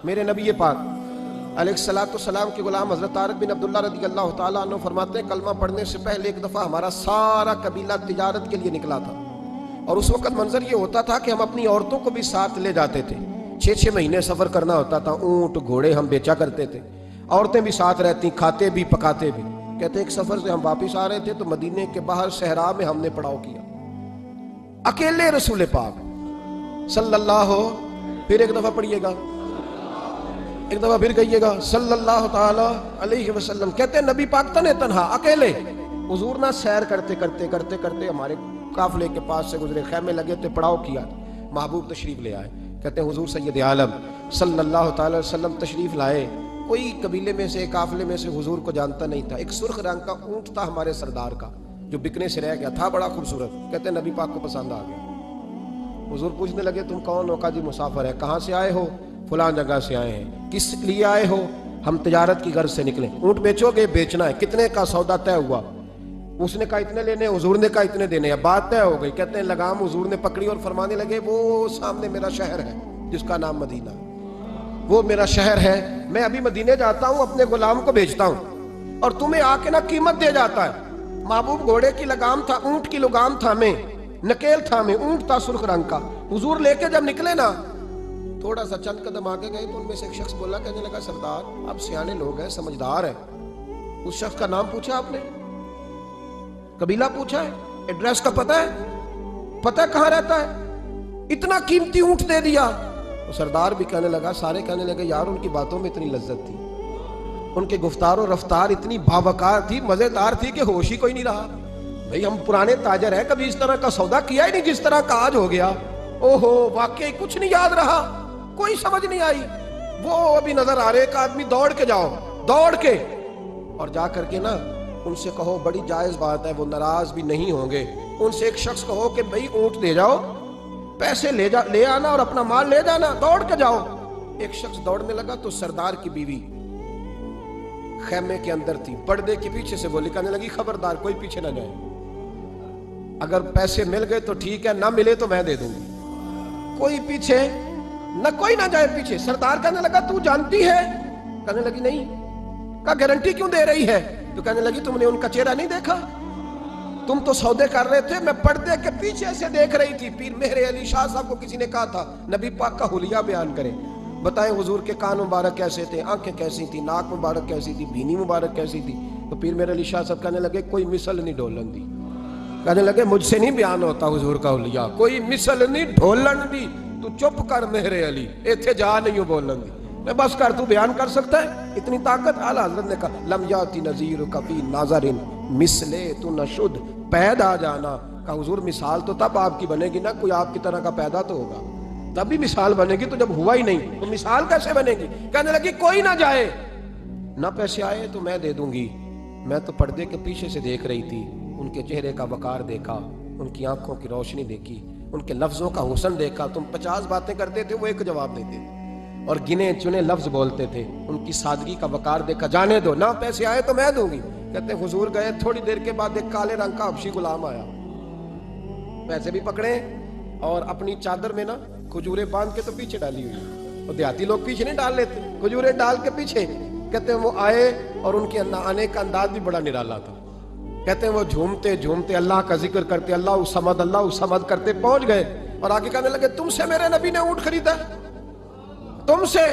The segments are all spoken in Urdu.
میرے نبی پاک علیہ کے غلام حضرت طارق بن عبداللہ رضی اللہ تعالیٰ عنہ فرماتے ہیں کلمہ پڑھنے سے پہلے ایک دفعہ ہمارا سارا قبیلہ تجارت کے لیے نکلا تھا، اور اس وقت منظر یہ ہوتا تھا کہ ہم اپنی عورتوں کو بھی ساتھ لے جاتے تھے۔ 6 مہینے سفر کرنا ہوتا تھا، اونٹ گھوڑے ہم بیچا کرتے تھے، عورتیں بھی ساتھ رہتی، کھاتے بھی پکاتے بھی۔ کہتے ہیں ایک سفر سے ہم واپس آ رہے تھے تو مدینے کے باہر صحرا میں ہم نے پڑاؤ کیا، اکیلے رسول پاک صلی اللہ پھر ایک دفعہ پڑھیے گا، ایک دفعہ پھر کہیے گا صلی اللہ تعالی علیہ وسلم۔ کہتے ہیں نبی پاک تنے تنہا اکیلے، حضور نہ سیر کرتے کرتے کرتے کرتے ہمارے قافلے کے پاس سے گزرے، خیمے لگے تھے، پڑاؤ کیا، محبوب تشریف لے آئے۔ کہتے ہیں حضور سید عالم صلی اللہ تعالی وسلم تشریف لائے، کوئی قبیلے میں سے قافلے میں سے حضور کو جانتا نہیں تھا۔ ایک سرخ رنگ کا اونٹ تھا ہمارے سردار کا جو بکنے سے رہ گیا تھا، بڑا خوبصورت۔ کہتے ہیں نبی پاک کو پسند آ گیا۔ حضور پوچھنے لگے تم کون ہو؟ کہا جی مسافر ہے۔ کہاں سے آئے ہو؟ فلاں جگہ سے آئے ہیں۔ کس لیے آئے ہو؟ ہم تجارت کی غرض سے نکلے۔ اونٹ بیچو گے؟ بیچنا ہے۔ کتنے کا سودا طے ہوا؟ اس نے کہا اتنے لینے، حضور نے کہا اتنے دینے ہیں، بات طے ہو گئی۔ کہتے ہیں لگام حضور نے پکڑی اور فرمانے لگے وہ سامنے میرا شہر ہے جس کا نام مدینہ، وہ میرا شہر ہے، میں ابھی مدینے جاتا ہوں، اپنے غلام کو بیچتا ہوں اور تمہیں آ کے نہ قیمت دے جاتا ہے۔ محبوب گھوڑے کی لگام تھا، اونٹ کی لگام تھا میں، نکیل تھا میں، اونٹ تھا سرخ رنگ کا۔ حضور لے کے جب نکلے نا، تھوڑا سا چند قدم آگے گئے تو ان میں سے ایک شخص بولا، کہنے لگا سردار آپ سیانے لوگ ہیں، سمجھدار ہیں، اس شخص کا نام پوچھا آپ نے؟ قبیلہ پوچھا ہے؟ ایڈریس کا پتہ ہے؟ پتہ کہاں رہتا ہے؟ اتنا قیمتی اونٹ دے دیا۔ تو سردار بھی کہنے لگا، سارے کہنے لگے یار ان کی باتوں میں اتنی لذت تھی، ان کے گفتار و رفتار اتنی باوقار تھی، مزیدار تھی کہ ہوش ہی کوئی نہیں رہا۔ بھئی ہم پرانے تاجر ہیں، کبھی اس طرح کا سودا کیا ہی نہیں جس طرح کا آج ہو گیا۔ اوہو واقعی کچھ نہیں یاد رہا، کوئی سمجھ نہیں آئی۔ وہ ابھی نظر آ رہے، ایک آدمی دوڑ کے جاؤ، دوڑ کے اور جا کر کے نا ان سے کہو، بڑی جائز بات ہے، وہ ناراض بھی نہیں ہوں گے۔ ان سے ایک شخص کہو کہ بھئی اونٹ دے جاؤ، پیسے لے آنا اور اپنا مال لے جانا، دوڑ کے جاؤ۔ ایک شخص دوڑنے لگا تو سردار کی بیوی خیمے کے اندر تھی، پردے کے پیچھے سے بولی، کہنے لگی خبردار کوئی پیچھے نہ جائے، اگر پیسے مل گئے تو ٹھیک ہے، نہ ملے تو میں دے دوں گی، کوئی پیچھے نہ، کوئی نہ جائے پیچھے۔ سردار کہنے لگا تو جانتی ہے؟ کہنے لگی نہیں۔ کہا گارنٹی کیوں دے رہی ہے؟ تو کہنے لگی تم نے ان کا چہرہ نہیں دیکھا؟ تم تو سودے کر رہے تھے، میں پردے کے پیچھے سے دیکھ رہی تھی۔ پیر مہر علی شاہ صاحب کو کسی نے کہا تھا نبی پاک کا حلیہ بیان کریں، بتائیں حضور کے کان مبارک کیسے تھے، آنکھیں کیسی تھی، ناک مبارک کیسی تھی، بینی مبارک کیسی تھی۔ تو پیر مہر علی شاہ صاحب کہنے لگے کوئی مثل نہیں ڈھولن دی، کہنے لگے مجھ سے نہیں بیان ہوتا حضور کا حلیہ، کوئی مثل نہیں ڈھولن دی، تو چپ کر مہر علی، ایتھے جا نہیں ہوں بولن دی، میں بس کر، تو بیان کر سکتا ہے اتنی طاقت؟ اعلیٰ حضرت نے کہا لم یاتی نذیر کفی ناظرن مثلے تو نشد پیدا جانا۔ کہا حضور مثال تو تب آپ کی بنے گی نا، کوئی آپ کی طرح کا پیدا تو ہوگا، تب بھی مثال بنے گی، تو جب ہوا ہی نہیں تو مثال کیسے بنے گی؟ کہنے لگی کوئی نہ جائے، نہ پیسے آئے تو میں دے دوں گی، میں تو پردے کے پیچھے سے دیکھ رہی تھی، ان کے چہرے کا وقار دیکھا، ان کی آنکھوں کی روشنی دیکھی، ان کے لفظوں کا حسن دیکھا۔ تم 50 باتیں کرتے تھے، وہ ایک جواب دیتے تھے اور گنے چنے لفظ بولتے تھے، ان کی سادگی کا وقار دیکھا۔ جانے دو، نہ پیسے آئے تو میں دوں گی۔ کہتے ہیں حضور گئے، تھوڑی دیر کے بعد ایک کالے رنگ کا حبشی غلام آیا، پیسے بھی پکڑے اور اپنی چادر میں نا کھجوریں باندھ کے تو پیچھے ڈالی ہوئی، اور دیہاتی لوگ پیچھے نہیں ڈال لیتے، کھجوریں ڈال کے پیچھے۔ کہتے ہیں وہ آئے اور ان کے آنے کا انداز بھی بڑا نرالا تھا۔ کہتے ہیں وہ جھومتے جھومتے اللہ کا ذکر کرتے، اللہ صمد کرتے پہنچ گئے اور آگے کہنے لگے تم سے میرے نبی نے اونٹ خریدا ہے؟ تم سے؟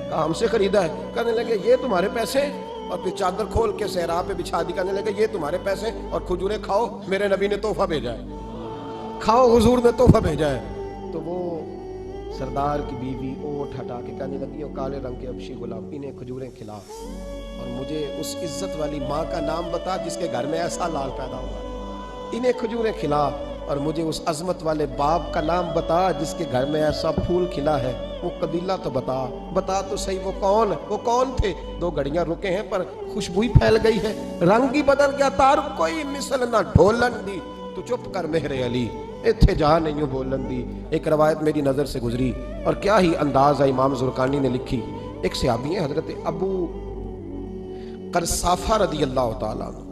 کہا ہم سے خریدا ہے۔ کہنے لگے یہ تمہارے پیسے؟ اور پھر چادر کھول کے صحرا پہ بچھا دی، کہنے لگے یہ تمہارے پیسے اور کھجوریں کھاؤ، میرے نبی نے تحفہ بھیجا ہے، کھاؤ حضور نے تحفہ بھیجا ہے۔ تو وہ سردار کی بیوی اوٹ ہٹا کے کہنے لگی وہ کالے رنگ کے حبشی غلام، انہیں کھجوریں کھلا اور مجھے اس عزت والی ماں کا نام بتا جس کے گھر میں ایسا لال پیدا ہوا، انہیں کھجوریں کھلا اور مجھے اس عظمت والے باپ کا نام بتا جس کے گھر میں ایسا پھول کھلا ہے، وہ قبیلہ تو بتا تو صحیح، وہ کون تھے؟ 2 گھڑیاں رکے ہیں پر خوشبو ہی پھیل گئی ہے، رنگ ہی بدل گیا، تار کوئی مثل نہ ڈھولن دی، تو چپ کر مہر علی، ایتھے جہاں نہیں ہوں بولن دی۔ ایک روایت میری نظر سے گزری اور کیا ہی انداز ہے، امام زرقانی نے لکھی، ایک صحابی ہیں حضرت ابو قرصافہ رضی اللہ تعالیٰ عنہ،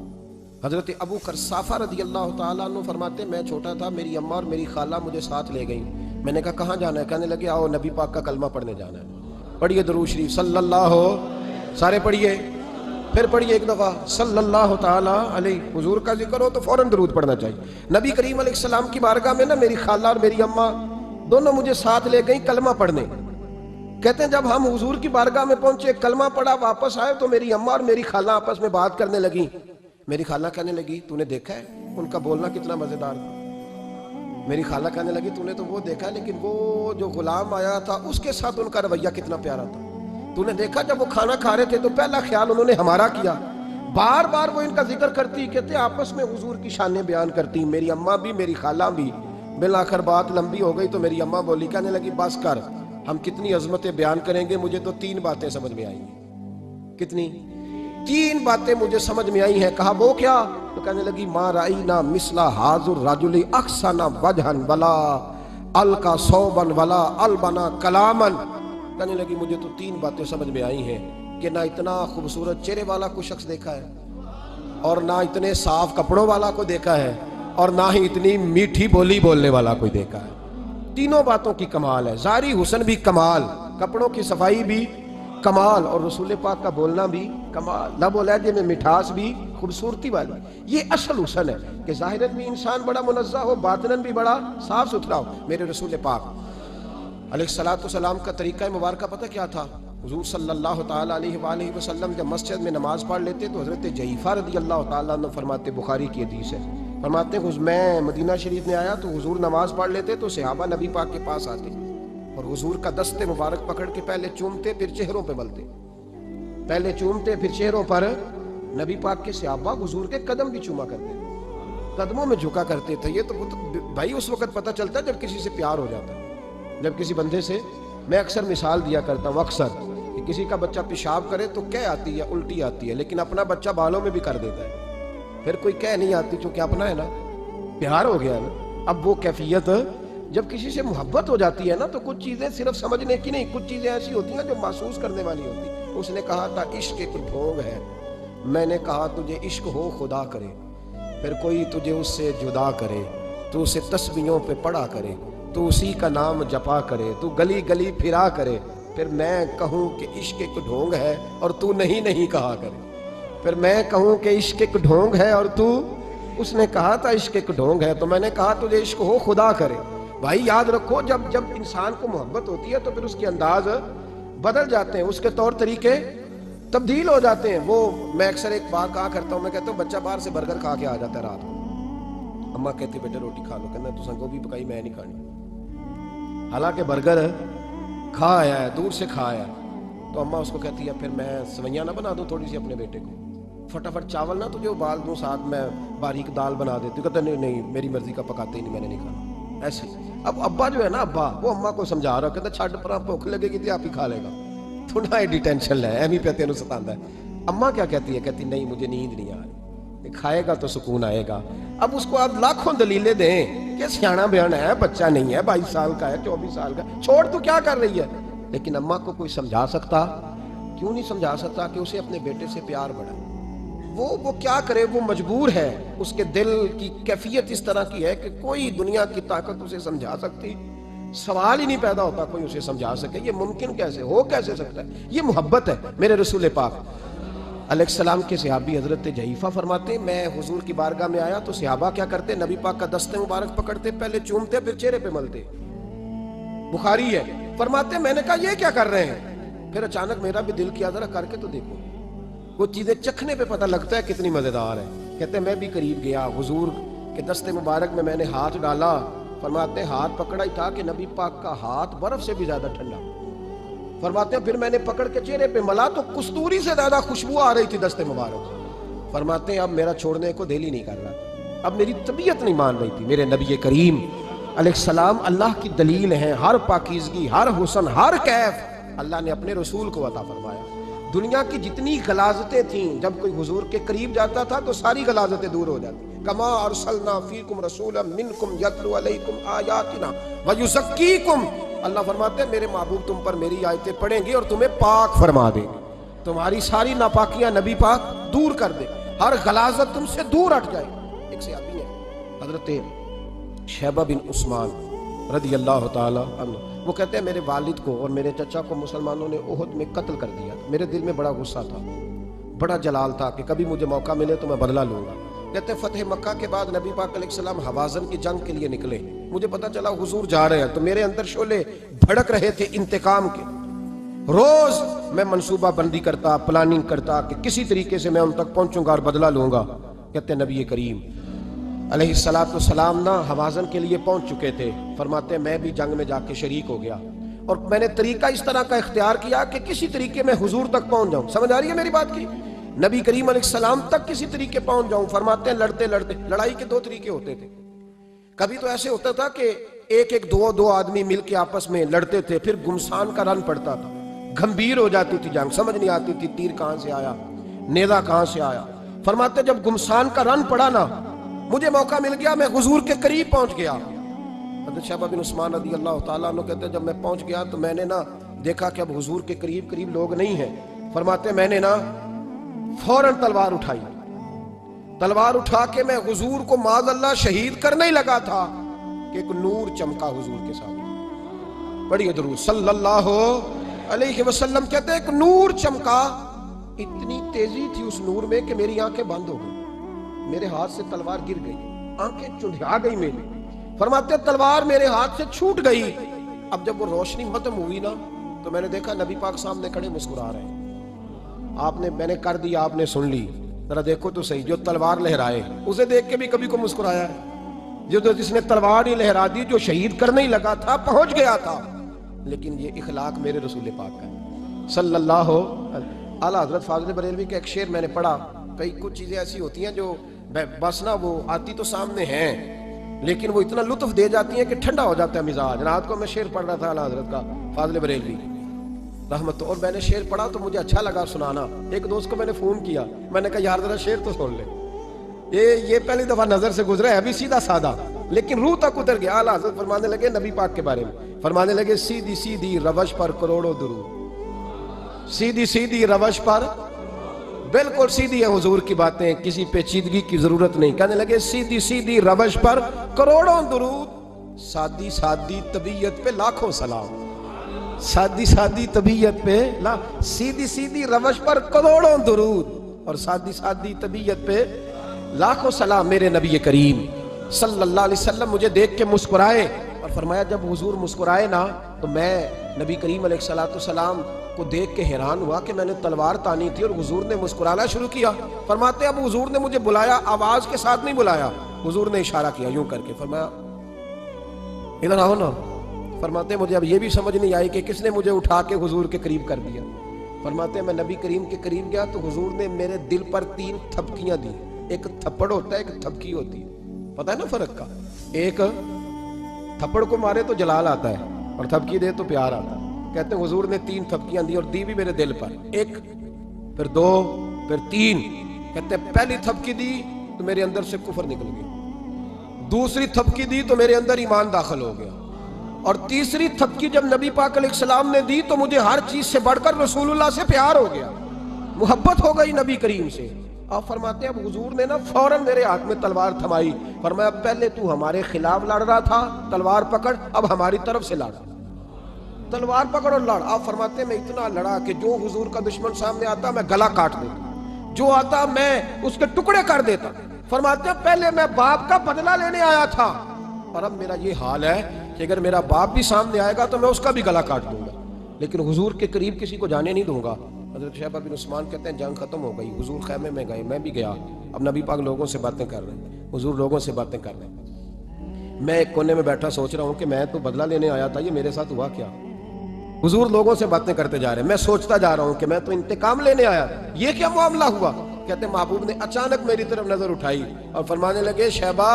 حضرت ابو قرصافہ رضی اللہ تعالیٰ عنہ فرماتے میں چھوٹا تھا، میری اماں اور میری خالہ مجھے ساتھ لے گئیں، میں نے کہا کہاں جانا ہے؟ کہنے لگے آؤ نبی پاک کا کلمہ پڑھنے جانا ہے۔ پڑھیے درود شریف صلی اللہ ہو، سارے پڑھیے، پھر پڑھیے ایک دفعہ صلی اللہ تعالی علیہ۔ حضور کا ذکر ہو تو فوراً درود پڑھنا چاہیے۔ نبی کریم علیہ السلام کی بارگاہ میں نا میری خالہ اور میری اماں دونوں مجھے ساتھ لے گئیں کلمہ پڑھنے۔ کہتے ہیں جب ہم حضور کی بارگاہ میں پہنچے، کلمہ پڑھا، واپس آئے تو میری اماں اور میری خالہ آپس میں بات کرنے لگیں۔ میری خالہ کہنے لگی تو نے دیکھا ہے ان کا بولنا کتنا مزیدار تھا۔ میری خالہ کہنے لگی تو نے تو وہ دیکھا لیکن وہ جو غلام آیا تھا اس کے ساتھ ان کا رویہ کتنا پیارا تھا۔ تو نے دیکھا جب وہ کھانا کھا رہے تھے تو پہلا خیال انہوں نے ہمارا کیا۔ بار بار وہ ان کا ذکر کرتی، کہتے آپس میں حضور کی شانیں بیان کرتی، میری اماں بھی میری خالہ بھی۔ بالآخر بات لمبی ہو گئی تو میری اماں بولی، کہنے لگی بس کر، ہم کتنی عظمتیں بیان کریں گے، مجھے تو 3 باتیں سمجھ میں آئی ہیں۔ کتنی؟ 3 باتیں مجھے سمجھ میں آئی ہیں۔ کہا وہ کیا؟ تو کہنے لگی ما رأینا مثل ھذا الرجل احسن وجھا ولا القى ثوبا ولا البنا کلاما۔ کہنے لگی مجھے تو 3 باتیں سمجھ میں آئی ہیں کہ نہ اتنا خوبصورت چہرے والا کوئی شخص دیکھا ہے، اور نہ اتنے صاف کپڑوں والا کو دیکھا ہے، اور نہ ہی اتنی میٹھی بولی بولنے والا کوئی دیکھا ہے۔ تینوں باتوں کی کمال ہے، ظاہری حسن بھی کمال، کپڑوں کی صفائی بھی کمال، اور رسول پاک کا بولنا بھی کمال، لب و لہجے میں مٹھاس بھی خوبصورتی والی۔ یہ اصل حسن ہے کہ ظاہراً بھی انسان بڑا منزہ ہو، باطناً بھی بڑا صاف ستھرا ہو۔ میرے رسول پاک علیہ السلام کا طریقہ مبارکہ پتہ کیا تھا؟ حضور صلی اللہ تعالیٰ علیہ وآلہ وسلم جب مسجد میں نماز پڑھ لیتے تو حضرت جعفر رضی اللہ تعالیٰ عنہ فرماتے، بخاری کی حدیث ہے، فرماتے ہیں میں مدینہ شریف میں آیا تو حضور نماز پڑھ لیتے تو صحابہ نبی پاک کے پاس آتے اور حضور کا دست مبارک پکڑ کے پہلے چومتے پھر چہروں پہ ملتے، پہلے چومتے پھر چہروں پر۔ نبی پاک کے صحابہ حضور کے قدم بھی چوما کرتے، قدموں میں جھکا کرتے تھے۔ یہ تو بھائی اس وقت پتہ چلتا ہے جب کسی سے پیار ہو جاتا ہے، جب کسی بندے سے۔ میں اکثر مثال دیا کرتا ہوں، اکثر کہ کسی کا بچہ پیشاب کرے تو کہہ آتی ہے، الٹی آتی ہے، لیکن اپنا بچہ بالوں میں بھی کر دیتا ہے، پھر کوئی کہہ نہیں آتی چونکہ اپنا ہے نا، پیار ہو گیا نا۔ اب وہ کیفیت جب کسی سے محبت ہو جاتی ہے نا تو کچھ چیزیں صرف سمجھنے کی نہیں، کچھ چیزیں ایسی ہوتی ہیں جو محسوس کرنے والی ہوتی۔ اس نے کہا تھا عشق ایک ڈھونگ ہے، میں نے کہا تجھے عشق ہو خدا کرے، پھر کوئی تجھے اس سے جدا کرے، تو اسے تسبیحوں پہ پڑھا کرے، تو اسی کا نام جپا کرے، تو گلی گلی پھرا کرے، پھر میں کہوں کہ عشق ایک ڈھونگ ہے اور تو نہیں کہا کرے، پھر میں کہوں کہ عشق ایک ڈھونگ ہے اور تو۔ اس نے کہا تھا عشق ایک ڈھونگ ہے تو میں نے کہا تجھے عشق ہو خدا کرے۔ بھائی یاد رکھو جب انسان کو محبت ہوتی ہے تو پھر اس کے انداز بدل جاتے ہیں، اس کے طور طریقے تبدیل ہو جاتے ہیں۔ وہ میں اکثر ایک بات کہا کرتا ہوں، میں کہتا ہوں بچہ باہر سے برگر کھا کے آ جاتا ہے رات کو، اماں کہتی بیٹا روٹی کھا لو، کہنا تو گوبھی پکائی میں نہیں کھانی، حالانکہ برگر کھا آیا ہے، دور سے کھا آیا ہے، تو اماں اس کو کہتی ہے پھر میں سوئیاں نہ بنا دوں تھوڑی سی اپنے بیٹے کو، فٹافٹ چاول نہ تجھے ابال دوں، ساتھ میں باریک دال بنا دیتی، کہتا نہیں میری مرضی کا پکاتے ہی نہیں، میں نے نہیں کھانا ایسے۔ اب ابا جو ہے نا، ابا وہ اماں کو سمجھا رہا، کہتا چھڈ پر بھوک لگے گی تو آپ ہی کھا لے گا، تھوڑا ایڈی ٹینشن لے ایویں پہ تینوں ستاندا ہے۔ اماں کیا کہتی ہے؟ کہتی نہیں مجھے نیند نہیں آ رہی، کھائے گا تو سکون آئے گا۔ اب اس کو آپ لاکھوں دلیلیں دیں کہ سیاںا بیانا ہے، بچہ نہیں ہے، 22 سال کا ہے، 24 سال کا، چھوڑ تو کیا کر رہی ہے؟ لیکن اماں کو کوئی سمجھا سکتا؟ کیوں نہیں سمجھا سکتا کہ اسے اپنے بیٹے سے پیار بڑھا؟ وہ کیا کرے، وہ مجبور ہے، اس کے دل کی کیفیت اس طرح کی ہے کہ کوئی دنیا کی طاقت اسے سمجھا سکتی، سوال ہی نہیں پیدا ہوتا کوئی اسے سمجھا سکے۔ یہ ممکن کیسے ہو، کیسے سکتا ہے؟ یہ محبت ہے۔ میرے رسول پاک علیہ السلام کے صحابی حضرت جعفر فرماتے ہیں میں حضور کی بارگاہ میں آیا تو صحابہ کیا کرتے؟ نبی پاک کا دست مبارک پکڑتے، پہلے چومتے پھر چہرے پہ ملتے، بخاری ہے۔ فرماتے میں نے کہا یہ کیا کر رہے ہیں؟ پھر اچانک میرا بھی دل کیا ذرا کر کے تو دیکھو، وہ چیزیں چکھنے پہ پتہ لگتا ہے کتنی مزیدار ہے۔ کہتے میں بھی قریب گیا، حضور کے دست مبارک میں نے ہاتھ ڈالا، فرماتے ہیں ہاتھ پکڑا ہی تھا کہ نبی پاک کا ہاتھ برف سے بھی زیادہ ٹھنڈا، فرماتے ہیں پھر میں نے پکڑ کے چہرے پہ ملا تو کستوری سے زیادہ خوشبو آ رہی تھی دست مبارک۔ فرماتے ہیں اب میرا چھوڑنے کو دل ہی نہیں کر رہا، اب میری طبیعت نہیں مان رہی تھی۔ میرے نبی کریم علیہ السلام اللہ کی دلیل ہیں، ہر پاکیزگی، ہر حسن، ہر کیف اللہ نے اپنے رسول کو عطا فرمایا۔ دنیا کی جتنی غلاظتیں تھیں جب کوئی حضور کے قریب جاتا تھا تو ساری غلاظتیں دور ہو جاتی۔ کما ارسلنا فیکم رسولا منکم یتلو علیکم آیاتنا ویزکیکم، اللہ فرماتے ہیں میرے محبوب تم پر میری آیتیں پڑھیں گے اور تمہیں پاک فرما دیں گے، تمہاری ساری ناپاکیاں نبی پاک دور کر دے، ہر غلاظت تم سے دور ہٹ جائے۔ ایک صحابی ہے حضرت شیبہ بن عثمان رضی اللہ تعالی عنہ، وہ کہتے ہیں میرے والد کو اور میرے چچا کو مسلمانوں نے احد میں قتل کر دیا. میرے دل میں بڑا غصہ تھا، بڑا جلال تھا کہ کبھی مجھے موقع ملے تو میں بدلہ لوں گا. کہتے ہیں فتح مکہ کے بعد نبی پاک علیہ السلام حوازن کی جنگ کے لیے نکلے. مجھے پتا چلا حضور جا رہے ہیں تو میرے اندر شعلے بھڑک رہے تھے انتقام کے. روز میں منصوبہ بندی کرتا، پلاننگ کرتا کہ کسی طریقے سے میں ان تک پہنچوں گا اور بدلہ لوں گا. کہتے ہیں نبی کریم علیہ السلام نا حوازن کے لیے پہنچ چکے تھے. فرماتے ہیں میں بھی جنگ میں جا کے شریک ہو گیا اور میں نے طریقہ اس طرح کا اختیار کیا کہ کسی طریقے میں حضور تک پہنچ جاؤں. سمجھ آ رہی ہے میری بات کی؟ نبی کریم علیہ السلام تک کسی طریقے پہنچ جاؤں. فرماتے ہیں لڑتے لڑتے، لڑائی کے دو طریقے ہوتے تھے. کبھی تو ایسے ہوتا تھا کہ ایک دو آدمی مل کے آپس میں لڑتے تھے، پھر گمسان کا رن پڑتا تھا، گھمبیر ہو جاتی تھی جنگ، سمجھ نہیں آتی تھی تیر کہاں سے آیا، نیزہ کہاں سے آیا. فرماتے جب گمسان کا رن پڑا نا، مجھے موقع مل گیا، میں حضور کے قریب پہنچ گیا. حضرت شہبہ بن عثمان رضی اللہ تعالیٰ عنہ کہتے ہیں جب میں پہنچ گیا تو میں نے نا دیکھا کہ اب حضور کے قریب لوگ نہیں ہیں. فرماتے میں نے نا فوراً تلوار اٹھائی. تلوار اٹھا کے میں حضور کو معاذ اللہ شہید کرنے ہی لگا تھا کہ ایک نور چمکا حضور کے ساتھ. پڑھیے درود صلی اللہ علیہ وسلم. کہتے ایک نور چمکا، اتنی تیزی تھی اس نور میں کہ میری آنکھیں بند ہو گئی، میرے ہاتھ سے تلوار گر گئی، آنکھیں چندھا گئی میری. فرماتے تلوار میرے ہاتھ سے چھوٹ گئی. اب جب وہ روشنی ختم ہوئی نا تو میں نے دیکھا نبی پاک سامنے کھڑے مسکرا رہے ہیں. میں نے کر دیا، آپ نے سن لی. ذرا دیکھو تو صحیح، جو تلوار لہرائے اسے دیکھ کے بھی کبھی کو مسکرایا ہے؟ جس نے تلوار ہی لہرا دی، جو شہید کرنے ہی لگا تھا، پہنچ گیا تھا. لیکن یہ اخلاق میرے رسول پاک کا ہے صلی اللہ اعلیٰ حضرت فاضل بریلوی کا ایک شعر میں نے پڑھا. کچھ چیزیں ایسی ہوتی ہیں جو بس نا وہ آتی تو سامنے ہیں لیکن وہ اتنا لطف دے جاتی ہیں کہ ٹھنڈا ہو جاتا ہے مزاج. رات کو میں شعر پڑھ رہا تھا اعلیٰ حضرت کا فاضل بریلوی رحمت، اور میں نے شعر پڑھا تو مجھے اچھا لگا سنانا. ایک دوست کو میں نے فون کیا، میں نے کہا یار ذرا شعر تو سن لے. یہ پہلی دفعہ نظر سے گزرا ہے، ابھی سیدھا سادہ لیکن روح تک اتر گیا. اعلیٰ حضرت فرمانے لگے نبی پاک کے بارے میں، فرمانے لگے سیدھی سیدھی روش پر کروڑوں درود. سیدھی سیدھی روش پر، بالکل سیدھی ہے حضور کی باتیں، کسی پیچیدگی کی ضرورت نہیں. کہنے لگے سیدھی سیدھی روش پر کروڑوں درود، سادی سادی طبیعت پہ لاکھوں سلام. سادی سادی طبیعت پہ سیدھی سیدھی روش پر کروڑوں درود اور سادی سادی طبیعت پہ لاکھوں سلام. میرے نبی کریم صلی اللہ علیہ وسلم مجھے دیکھ کے مسکرائے اور فرمایا جب حضور مسکرائے نا تو میں نبی کریم علیہ السلام کو دیکھ کے حیران ہوا کہ میں نے تلوار تانی تھی اور حضور نے مسکرانا شروع کیا. فرماتے اب حضور نے مجھے بلایا، آواز کے ساتھ نہیں بلایا، حضور نے اشارہ کیا یوں کر کے، فرمایا ادھر آؤ نا. فرماتے مجھے اب یہ بھی سمجھ نہیں آئی کہ کس نے مجھے اٹھا کے حضور کے قریب کر دیا. فرماتے میں نبی کریم کے قریب گیا تو حضور نے میرے دل پر 3 تھپکیاں دی. ایک تھپڑ ہوتا ہے، ایک تھپکی ہوتی ہے، پتہ ہے نا فرق کا؟ ایک تھپڑ کو مارے تو جلال آتا ہے اور تھپکی دے تو پیار آتا ہے. کہتے ہیں حضور نے 3 تھپکیاں دی اور دی بھی میرے دل پر، 1 پھر 2 پھر 3. کہتے ہیں پہلی تھپکی دی تو میرے اندر سے کفر نکل گیا، دوسری تھپکی دی تو میرے اندر ایمان داخل ہو گیا، اور تیسری تھپکی جب نبی پاک علیہ السلام نے دی تو مجھے ہر چیز سے بڑھ کر رسول اللہ سے پیار ہو گیا، محبت ہو گئی نبی کریم سے. آپ فرماتے ہیں اب حضور نے نا فوراً میرے ہاتھ میں تلوار تھمائی. فرمایا پہلے تو ہمارے خلاف لڑ رہا تھا، تلوار پکڑ، اب ہماری طرف سے لڑ، تلوار پکڑ اور لڑ. آپ فرماتے ہیں میں اتنا لڑا کہ جو حضور کا دشمن سامنے آتا میں گلا کاٹ دیتا، جو آتا میں اس کے ٹکڑے کر دیتا. فرماتے ہیں پہلے میں باپ کا بدلہ لینے آیا تھا اور اب میرا یہ حال ہے کہ اگر میرا باپ بھی سامنے آئے گا تو میں اس کا بھی گلا کاٹ دوں گا، لیکن حضور کے قریب کسی کو جانے نہیں دوں گا. حضرت شہبہ بن عثمان کہتے ہیں جنگ ختم ہو گئی، حضور خیمے میں گئے، میں بھی گیا. اب نبی پاک لوگوں سے باتیں کر رہے ہیں، حضور لوگوں سے باتیں کر رہے ہیں. میں ایک کونے میں بیٹھا سوچ رہا ہوں کہ میں تو بدلہ لینے آیا تھا، یہ میرے ساتھ ہوا کیا؟ حضور لوگوں سے باتیں کرتے جا رہے ہیں، میں سوچتا جا رہا ہوں کہ میں تو انتقام لینے آیا، یہ کیا معاملہ ہوا؟ کہتے ہیں محبوب نے اچانک میری طرف نظر اٹھائی اور فرمانے لگے شہبہ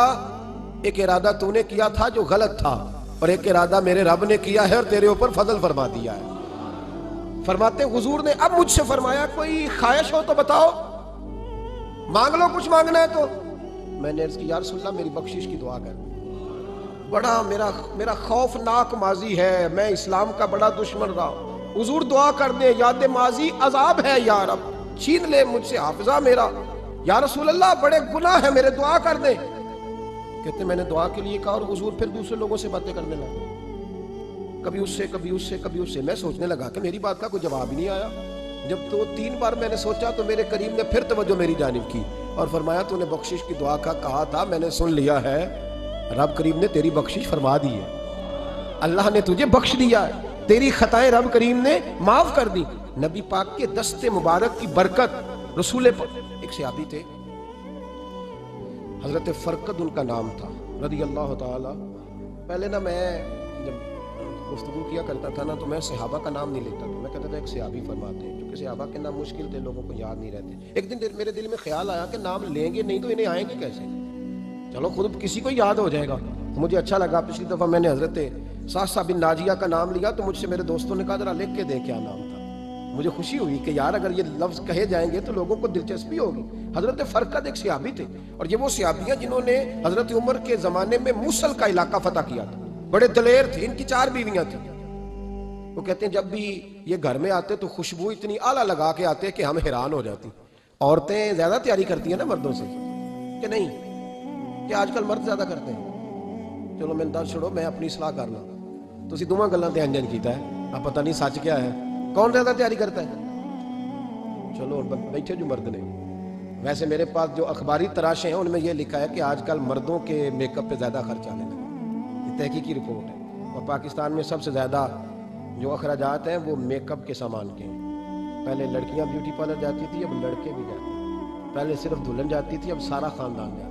ایک ارادہ تو نے کیا تھا جو غلط تھا، اور ایک ارادہ میرے رب نے کیا ہے اور تیرے اوپر فضل فرما دیا ہے. فرماتے حضور نے اب مجھ سے فرمایا کوئی خواہش ہو تو بتاؤ، مانگ لو کچھ مانگنا ہے تو. میں نے عرض کی یا رسول اللہ میری بخشش کی دعا کر، بڑا میرا خوفناک ماضی ہے، میں اسلام کا بڑا دشمن رہا. حضور دعا کر دیں، یاد ماضی عذاب ہے یا رب، چھین لے مجھ سے حافظہ میرا. یا رسول اللہ بڑے گناہ ہے میرے، دعا کر دیں. کہتے میں نے دعا کے لیے کہا اور حضور پھر دوسرے لوگوں سے باتیں کرنے لگا، کبھی اس سے کبھی اس سے کبھی اس سے۔ میں سوچنے لگا کہ میری بات کا کوئی جواب ہی نہیں آیا۔ جب تو 3 بار میں نے سوچا تو میرے کریم نے پھر توجہ میری جانب کی اور فرمایا تو نے بخشش کی دعا کا کہا تھا، میں نے سن لیا ہے، رب کریم نے تیری بخشش فرما دی ہے، اللہ نے تجھے بخش دیا ہے، تیری خطائیں رب کریم نے معاف کر دی۔ نبی پاک کے دست مبارک کی برکت، رسول ایک صحابی تھے حضرت فرقد ان کا نام تھا رضی اللہ تعالی۔ پہلے نا میں جب گفتگو کیا کرتا تھا نا تو میں صحابہ کا نام نہیں لیتا تھا، میں کہتا تھا ایک صحابی فرماتے ہیں، کیونکہ صحابہ کے نام مشکل تھے، لوگوں کو یاد نہیں رہتے۔ ایک دن میرے دل میں خیال آیا کہ نام لیں گے نہیں تو انہیں آئیں گے کیسے، چلو خود کسی کو یاد ہو جائے گا۔ مجھے اچھا لگا، پچھلی دفعہ میں نے حضرت ساسا بن ناجیہ کا نام لیا تو مجھ سے میرے دوستوں نے کہا ذرا لکھ کے دے کیا نام تھا۔ مجھے خوشی ہوئی کہ یار اگر یہ لفظ کہے جائیں گے تو لوگوں کو دلچسپی ہوگی۔ حضرت فرقد ایک صحابی تھے اور یہ وہ صحابیاں جنہوں نے حضرت عمر کے زمانے میں موصل کا علاقہ فتح کیا تھا، بڑے دلیر تھے، ان کی 4 بیویاں تھیں۔ وہ کہتے ہیں جب بھی یہ گھر میں آتے تو خوشبو اتنی اعلیٰ لگا کے آتے کہ ہم حیران ہو جاتی۔ عورتیں زیادہ تیاری کرتی ہیں نا مردوں سے کہ نہیں، کہ آج کل مرد زیادہ کرتے ہیں۔ چلو میں دس چھوڑو، میں اپنی اصلاح کر لوں، تسی دوواں گلاں تے انجن کیتا ہے، اب پتہ نہیں سچ کیا ہے، کون زیادہ تیاری کرتا ہے۔ چلو بیٹھے جو مرد نے، ویسے میرے پاس جو اخباری تراشیں ہیں ان میں یہ لکھا ہے کہ آج کل مردوں کے میک اپ پہ زیادہ خرچ آنے لگا، یہ تحقیقی رپورٹ ہے۔ اور پاکستان میں سب سے زیادہ جو اخراجات ہیں وہ میک اپ کے سامان کے ہیں۔ پہلے لڑکیاں بیوٹی پارلر جاتی تھی، اب لڑکے بھی جاتے ہیں۔ پہلے صرف دلہن جاتی تھی، اب سارا خاندان جاتا ہے۔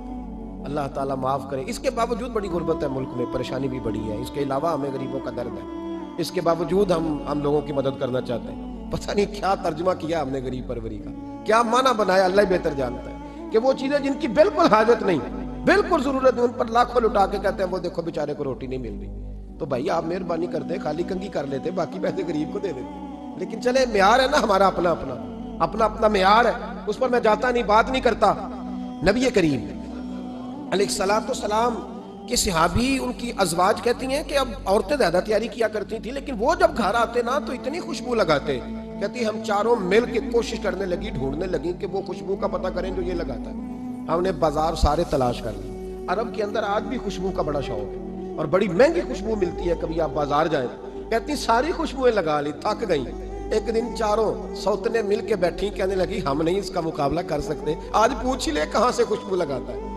اللہ تعالیٰ معاف کرے۔ اس کے باوجود بڑی غربت ہے ملک میں، پریشانی بھی بڑی ہے، اس کے علاوہ ہمیں غریبوں کا درد ہے، اس کے باوجود ہم لوگوں کی مدد کرنا چاہتے ہیں۔ پتہ نہیں کیا ترجمہ کیا ہم نے غریب پروری کا، کیا معنی بنایا، اللہ ہی بہتر جانتا ہے کہ وہ چیزیں جن کی بالکل حاجت نہیں، بالکل ضرورت نہیں، ان پر لاکھوں لٹا کے کہتے ہیں وہ دیکھو بیچارے کو روٹی نہیں مل رہی۔ تو بھائی آپ مہربانی کرتے خالی کنگھی کر لیتے، باقی پیسے غریب کو دے دیتے۔ لیکن چلے معیار ہے نا ہمارا اپنا معیار ہے، اس پر میں جاتا نہیں، بات نہیں کرتا۔ نبی کریم علیہ الصلوۃ والسلام کے صحابی، ان کی ازواج کہتی ہیں کہ اب عورتیں زیادہ تیاری کیا کرتی تھیں، لیکن وہ جب گھر آتے نا تو اتنی خوشبو لگاتے، کہتی ہم چاروں مل کے کوشش کرنے لگی، ڈھونڈنے لگی کہ وہ خوشبو کا پتہ کریں جو یہ لگاتا ہے۔ ہم نے بازار سارے تلاش کر لی۔ عرب کے اندر آج بھی خوشبو کا بڑا شوق ہے اور بڑی مہنگی خوشبو ملتی ہے، کبھی آپ بازار جائیں، کہتی ساری خوشبوئیں لگا لی، تھک گئی۔ ایک دن چاروں سوتنے مل کے بیٹھی، کہنے لگی ہم نہیں اس کا مقابلہ کر سکتے، آج پوچھ ہی لے کہاں سے خوشبو لگاتا ہے،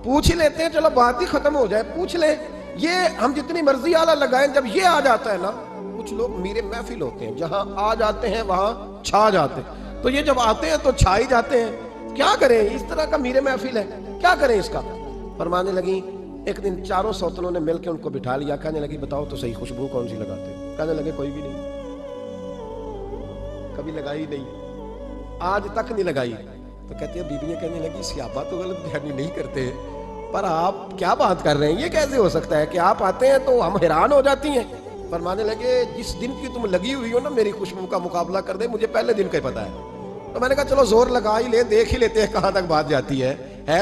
پوچھ ہی لیتے ہیں، چلو بات ہی ختم ہو جائے، پوچھ لے۔ یہ ہم جتنی مرضی آلہ لگائیں، جب یہ آ جاتا ہے نا، کچھ لوگ میرے محفل ہوتے ہیں، جہاں آ جاتے ہیں وہاں چھا جاتے ہیں، تو یہ جب آتے ہیں تو چھا ہی جاتے ہیں۔ کیا کریں، اس طرح کا میرے محفل ہے، کیا کریں اس کا۔ فرمانے لگی ایک دن چاروں سوتنوں نے مل کے ان کو بٹھا لیا، کہنے لگی بتاؤ تو صحیح خوشبو کون سی لگاتے ہیں؟ کہنے لگے کوئی بھی نہیں، کبھی لگائی نہیں، آج تک نہیں لگائی۔ تو کہتی ہے بیویاں کہنے لگی صحابہ تو غلط بیانی نہیں کرتے، پر آپ کیا بات کر رہے ہیں، یہ کیسے ہو سکتا ہے کہ آپ آتے ہیں تو ہم حیران ہو جاتی ہیں۔ فرمانے لگے جس دن کی تم لگی ہوئی ہو نا میری خوشبو کا مقابلہ کر دے، مجھے پہلے دن کا پتا ہے۔ تو میں نے کہا چلو زور لگا ہی لے، دیکھ ہی لیتے ہیں کہاں تک بات جاتی ہے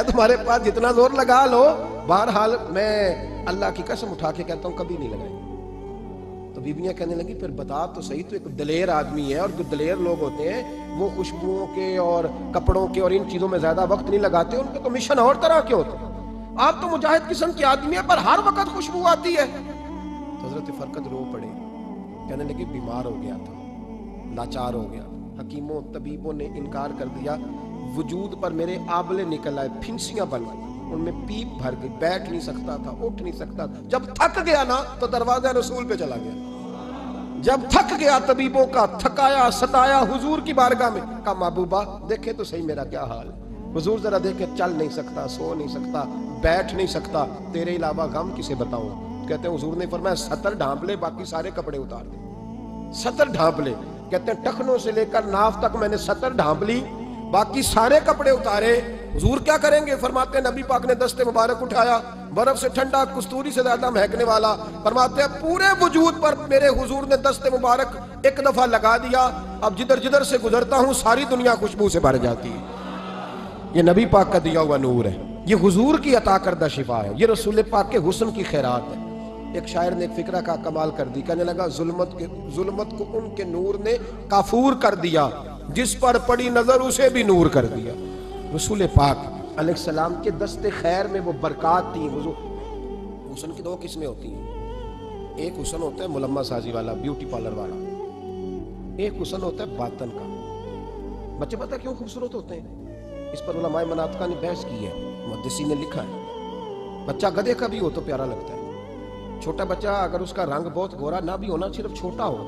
تمہارے پاس، جتنا زور لگا لو۔ بہرحال میں اللہ کی قسم اٹھا کے کہتا ہوں کبھی نہیں لگائی۔ تو بیویاں کہنے لگی پھر بتا تو صحیح، تو ایک دلیر آدمی ہے، اور جو دلیر لوگ ہوتے ہیں وہ خوشبوؤں کے اور کپڑوں کے اور ان چیزوں میں زیادہ وقت نہیں لگاتے، ان کے تو مشن اور طرح کے ہوتے ہیں۔ آپ تو مجاہد قسم کے آدمی ہیں، پر ہر وقت خوشبو آتی ہے۔ تو حضرت فرقد رو پڑے، کہنے لگے بیمار ہو گیا تھا، لاچار ہو گیا، حکیموں طبیبوں نے انکار کر دیا، وجود پر میرے آبلے نکل آئے، پھنسیاں بن گئی، ان میں پیپ بھر گئی، بیٹھ نہیں سکتا تھا، اٹھ نہیں سکتا تھا۔ جب تھک گیا نا تو دروازہ رسول پہ چلا گیا، جب تھک گیا طبیبوں کا، تھکایا ستایا حضور کی بارگاہ میں، کہا محبوبہ دیکھے تو صحیح میرا کیا حال ہے۔ حضور ذرا دیکھے، چل نہیں سکتا، سو نہیں سکتا، بیٹھ نہیں سکتا، تیرے علاوہ غم کسے بتاؤں۔ کہتے ہیں حضور نے فرمایا ستر ڈھانپ لے، باقی سارے کپڑے اتار دے، ستر ڈھانپ لے۔ کہتے ہیں ٹخنوں سے لے کر ناف تک میں نے ستر ڈھانپ لی، باقی سارے کپڑے اتارے۔ حضور کیا کریں گے؟ فرماتے ہیں نبی پاک نے دست مبارک اٹھایا، برف سے ٹھنڈا، کستوری سے زیادہ مہکنے والا، فرماتے ہیں پورے وجود پر میرے حضور نے دست مبارک ایک دفعہ لگا دیا، اب جدھر جدھر سے گزرتا ہوں ساری دنیا خوشبو سے بھر جاتی ہے۔ یہ نبی پاک کا دیا ہوا نور ہے، یہ حضور کی عطا کردہ شفا ہے، یہ رسول پاک کے حسن کی خیرات ہے۔ ایک شاعر نے ایک فقرہ کا کمال کر دی، کہنے لگا ظلمت کو ان کے نور نے کافور کر دیا، جس پر پڑی نظر اسے بھی نور کر دیا۔ رسول پاک علیہ السلام کے دست خیر میں وہ برکات تھی. حسن کی دو قسمیں ہوتی ہیں. ایک حسن ہوتا ہے ملمہ سازی والا، بیوٹی پارلر والا. ایک حسن ہوتا ہے باطن کا. بچے پتہ کیوں خوبصورت ہوتے ہیں؟ اس پر علماء مناطق نے بحث کی ہے، محدثین نے لکھا ہے. بچہ گدھے کا بھی ہو تو پیارا لگتا ہے. چھوٹا بچہ اگر اس کا رنگ بہت گورا نہ بھی ہونا، صرف چھوٹا ہو،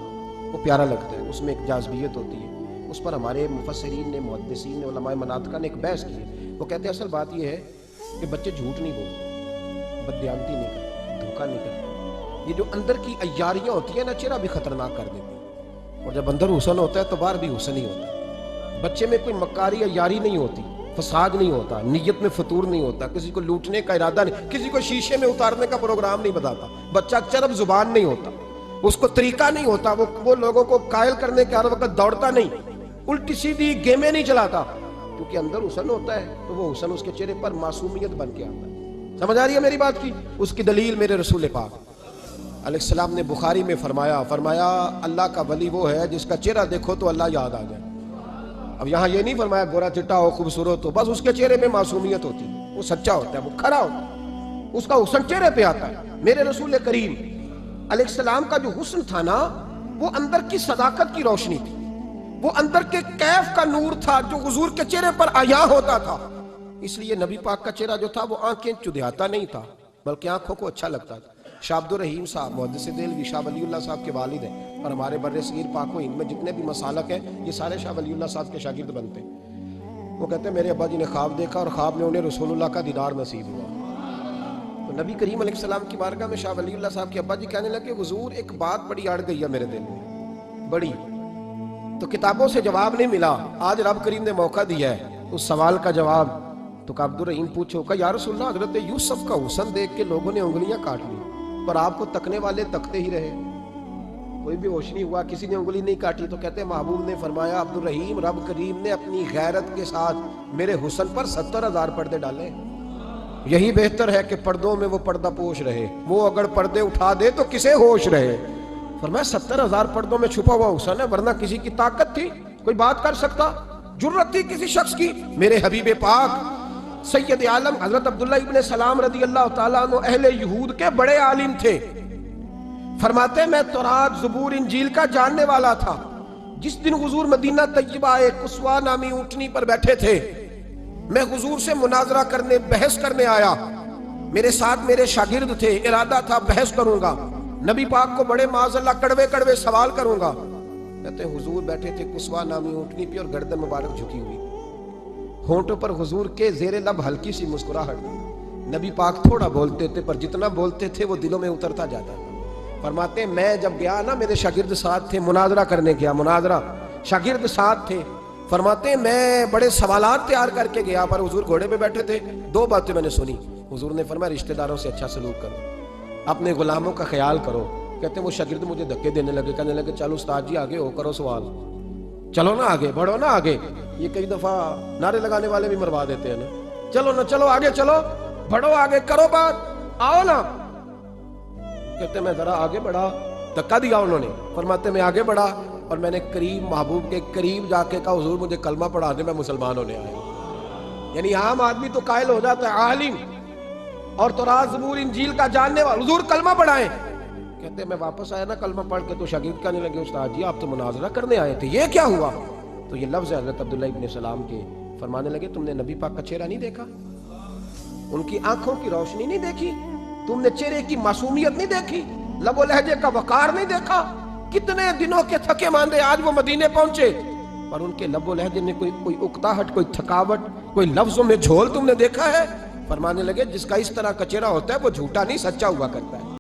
وہ پیارا لگتا ہے. اس میں ایک جاذبیت ہوتی ہے. اس پر ہمارے مفسرین نے، محدثین نے، علماء مناطق نے ایک بحث کی ہے. وہ کہتے ہیں اصل بات یہ ہے کہ بچے جھوٹ نہیں بولتے، بددیانتی نہیں کرتے، دھوکہ نہیں کرتے. یہ جو اندر کی عیاریاں ہوتی ہیں نا، چہرہ بھی خطرناک کر دیتی ہیں. اور جب اندر حسن ہوتا ہے تو باہر بھی حسن ہی ہوتا ہے. بچے میں کوئی مکاری عیاری نہیں ہوتی، فساد نہیں ہوتا، نیت میں فطور نہیں ہوتا، کسی کو لوٹنے کا ارادہ نہیں، کسی کو شیشے میں اتارنے کا پروگرام نہیں بتاتا. بچہ چرب زبان نہیں ہوتا، اس کو طریقہ نہیں ہوتا، وہ لوگوں کو قائل کرنے کے ہر وقت دوڑتا نہیں، الٹی سیدھی گیمیں نہیں چلاتا. کیونکہ اندر حسن ہوتا ہے تو وہ حسن اس کے چہرے پر معصومیت بن کے آتا ہے. سمجھ آ رہی ہے میری بات کی؟ اس کی دلیل میرے رسول پاک علیہ السلام نے بخاری میں فرمایا اللہ کا ولی وہ ہے جس کا چہرہ دیکھو تو اللہ یاد آ جائے. اب یہاں یہ نہیں فرمایا گورا چٹا ہو، خوبصورت ہو، بس اس کے چہرے میں معصومیت ہوتی ہے، وہ سچا ہوتا ہے، وہ کھرا ہوتا ہے، اس کا حسن چہرے پہ آتا ہے. میرے رسول کریم علیہ السلام کا جو حسن تھا نا، وہ اندر کی صداقت کی روشنی تھی، وہ اندر کے کیف کا نور تھا جو حضور کے چہرے پر عیاں ہوتا تھا. اس لیے نبی پاک کا چہرہ جو تھا وہ آنکھیں چدھیاتا نہیں تھا، بلکہ آنکھوں کو اچھا لگتا تھا. شاہ عبد الرحیم صاحب محدث دہلوی شاہ ولی اللہ صاحب کے والد ہیں، اور ہمارے بر صغیر پاک و ہند میں جتنے بھی مسالک ہیں یہ سارے شاہ ولی اللہ صاحب کے شاگرد بنتے ہیں. وہ کہتے ہیں میرے ابا جی نے خواب دیکھا اور خواب میں انہیں رسول اللہ کا دیدار نصیب ہوا. تو نبی کریم علیہ السلام کی بارگاہ میں شاہ ولی اللہ صاحب کے ابا جی کہنے لگے حضور ایک بات بڑی اڑ گئی ہے میرے دل میں، بڑی. تو کتابوں سے جواب نہیں ملا، آج رب کریم نے موقع دیا ہے اس سوال کا جواب. تو عبد الرحیم پوچھو کہ یا رسول اللہ حضرت یوسف کا حسن دیکھ کے لوگوں نے انگلیاں کاٹ لی، پر آپ کو تکنے والے تکتے ہی رہے، کوئی بھی ہوش نہیں ہوا، کسی نے انگلی نہیں کاٹی. تو کہتے ہیں محبوب نے فرمایا عبد الرحیم رب کریم نے اپنی غیرت کے ساتھ میرے حسن پر 70,000 پردے ڈالے. یہی بہتر ہے کہ پردوں میں وہ پردہ پوش رہے، وہ اگر پردے اٹھا دے تو کسے ہوش رہے. فرمایا 70,000 پردوں میں چھپا ہوا حسن ہے، ورنہ کسی کی طاقت تھی کوئی بات کر سکتا، جرت تھی کسی شخص کی. میرے حبیب پاک سید عالم حضرت عبداللہ ابن سلام رضی اللہ تعالیٰ عنہ اہل یہود کے بڑے عالم تھے. فرماتے میں تورات زبور انجیل کا جاننے والا تھا. جس دن حضور مدینہ طیبہ ایک قصوہ نامی اونٹنی پر بیٹھے تھے، میں حضور سے مناظرہ کرنے، بحث کرنے آیا. میرے ساتھ میرے شاگرد تھے، ارادہ تھا بحث کروں گا، نبی پاک کو بڑے معاذ اللہ کڑوے سوال کروں گا. کہتے ہیں حضور بیٹھے تھے قصوہ نامی اونٹنی پہ اور گردن مبارک جھکی ہوئی، ہونٹوں پر حضور کے زیر لب ہلکی سی مسکراہٹ. نبی پاک تھوڑا بولتے تھے پر جتنا بولتے تھے وہ دلوں میں اترتا جاتا. فرماتے ہیں میں جب گیا نا، میرے شاگرد ساتھ تھے، مناظرہ کرنے گیا، مناظرہ شاگرد ساتھ تھے. فرماتے ہیں میں بڑے سوالات تیار کر کے گیا، پر حضور گھوڑے پہ بیٹھے تھے. 2 باتیں میں نے سنی. حضور نے فرمایا رشتہ داروں سے اچھا سلوک کرو، اپنے غلاموں کا خیال کرو. کہتے ہیں وہ شاگرد مجھے دھکے دینے لگے، کہنے لگے چلو استاد جی آگے ہو، کرو سوال، چلو نا آگے بڑھو نا آگے. یہ کئی دفعہ نعرے لگانے والے بھی مروا دیتے ہیں نا، چلو نا چلو آگے، چلو بڑھو آگے، کرو بات، آؤ نا. کہتے میں ذرا آگے بڑھا، دھکا دیا انہوں نے. فرماتے میں آگے بڑھا اور میں نے قریب محبوب کے قریب جا کے کہا حضور مجھے کلمہ پڑھا دے، میں مسلمان ہونے آیا. یعنی عام آدمی تو قائل ہو جاتا ہے، عالم اور تورات زبور انجیل کا جاننے والا، حضور کلمہ پڑھائیں. کہتے میں واپس آیا نا کلمہ پڑھ کے، تو شاگرد کہنے لگے استاد جی آپ تو مناظرہ کرنے آئے تھے، یہ کیا ہوا؟ تو یہ لفظ ہے حضرت عبداللہ ابن سلام کے. فرمانے لگے تم نے نبی پاک کا چہرہ نہیں دیکھا، ان کی آنکھوں کی روشنی نہیں دیکھی، تم نے چہرے کی معصومیت نہیں دیکھی، لب و لہجے کا وقار نہیں دیکھا. کتنے دنوں کے تھکے ماندے آج وہ مدینے پہنچے، پر ان کے لب و لہجے میں کوئی اکتاہٹ، کوئی تھکاوٹ، کوئی لفظوں میں جھول تم نے دیکھا ہے؟ فرمانے لگے جس کا اس طرح کا چہرہ ہوتا ہے وہ جھوٹا نہیں سچا ہوا کرتا ہے.